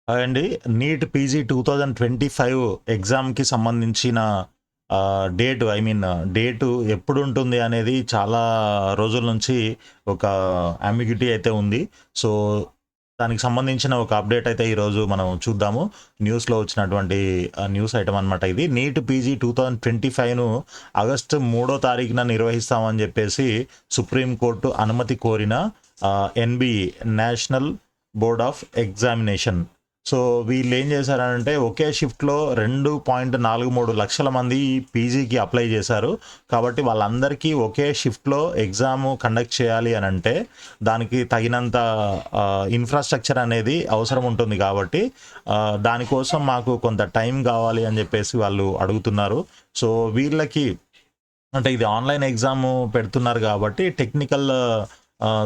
Hi అండి. NEET PG 2025 ఎగ్జామ్‌కి సంబంధించిన డేటు డేటు ఎప్పుడుంటుంది అనేది చాలా రోజుల నుంచి ఒక అంబిగ్యూటీ అయితే ఉంది. సో, దానికి సంబంధించిన ఒక అప్డేట్ అయితే ఈరోజు మనం చూద్దాము. న్యూస్‌లో వచ్చినటువంటి న్యూస్ ఐటెమ్ అనమాట ఇది. నీట్ పీజీ 2025ను ఆగస్టు 3 తారీఖున నిర్వహిస్తామని చెప్పేసి సుప్రీం కోర్టు అనుమతి కోరిన NBE national board of examination. So వీళ్ళు ఏం చేశారంటే ఒకే షిఫ్ట్లో 2.43 లక్షల మంది పీజీకి అప్లై చేశారు. కాబట్టి వాళ్ళందరికీ ఒకే షిఫ్ట్లో ఎగ్జామ్ కండక్ట్ చేయాలి అని అంటే దానికి తగినంత ఇన్ఫ్రాస్ట్రక్చర్ అనేది అవసరం ఉంటుంది. కాబట్టి దానికోసం మాకు కొంత టైం కావాలి అని చెప్పేసి వాళ్ళు అడుగుతున్నారు. సో వీళ్ళకి అంటే ఇది ఆన్లైన్ ఎగ్జామ్ పెడుతున్నారు కాబట్టి టెక్నికల్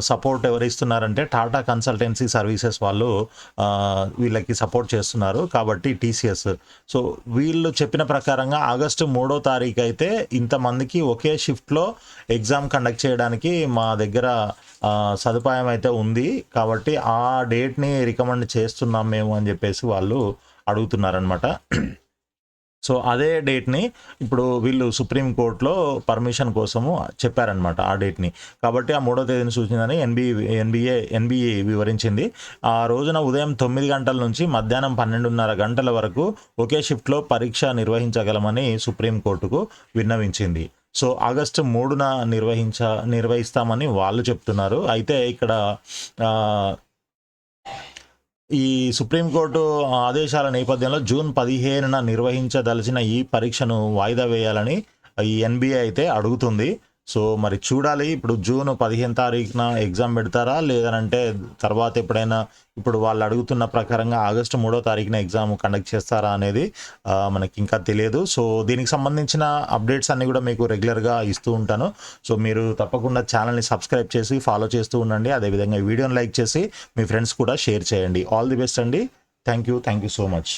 సపోర్ట్ ఎవరు ఇస్తున్నారంటే టాటా కన్సల్టెన్సీ సర్వీసెస్ వాళ్ళు వీళ్ళకి సపోర్ట్ చేస్తున్నారు. కాబట్టి టీసీఎస్. సో వీళ్ళు చెప్పిన ప్రకారంగా ఆగస్టు 3 తారీఖు అయితే ఇంతమందికి ఒకే షిఫ్ట్లో ఎగ్జామ్ కండక్ట్ చేయడానికి మా దగ్గర సదుపాయం అయితే ఉంది. కాబట్టి ఆ డేట్ని రికమెండ్ చేస్తున్నాం మేము అని చెప్పేసి వాళ్ళు అడుగుతున్నారనమాట. సో అదే డేట్ని ఇప్పుడు వీళ్ళు సుప్రీంకోర్టులో పర్మిషన్ కోసము చెప్పారనమాట ఆ డేట్ని. కాబట్టి ఆ 3వ తేదీని సూచిందని ఎన్బీఏ వివరించింది. ఆ రోజున ఉదయం 9 గంటల నుంచి మధ్యాహ్నం 12:30 గంటల వరకు ఒకే షిఫ్ట్లో పరీక్ష నిర్వహించగలమని సుప్రీంకోర్టుకు విన్నవించింది. సో ఆగస్టు 3న నిర్వహిస్తామని వాళ్ళు చెప్తున్నారు. అయితే ఇక్కడ ఈ సుప్రీంకోర్టు ఆదేశాల నేపథ్యంలో జూన్ 15న నిర్వహించదలిచిన ఈ పరీక్షను వాయిదా వేయాలని ఈ ఎన్బీఏ అయితే అడుగుతుంది. సో మరి చూడాలి, ఇప్పుడు జూన్ 15 తారీఖున ఎగ్జామ్ పెడతారా లేదనంటే తర్వాత ఎప్పుడైనా ఇప్పుడు వాళ్ళు అడుగుతున్న ప్రకారంగా ఆగస్టు 3 తారీఖున ఎగ్జామ్ కండక్ట్ చేస్తారా అనేది మనకి ఇంకా తెలియదు. సో దీనికి సంబంధించిన అప్డేట్స్ అన్నీ కూడా మీకు రెగ్యులర్గా ఇస్తూ ఉంటాను. సో మీరు తప్పకుండా ఛానల్ని సబ్స్క్రైబ్ చేసి ఫాలో చేస్తూ ఉండండి. అదేవిధంగా ఈ వీడియోని లైక్ చేసి మీ ఫ్రెండ్స్ కూడా షేర్ చేయండి. ఆల్ ది బెస్ట్ అండి. Thank you so much.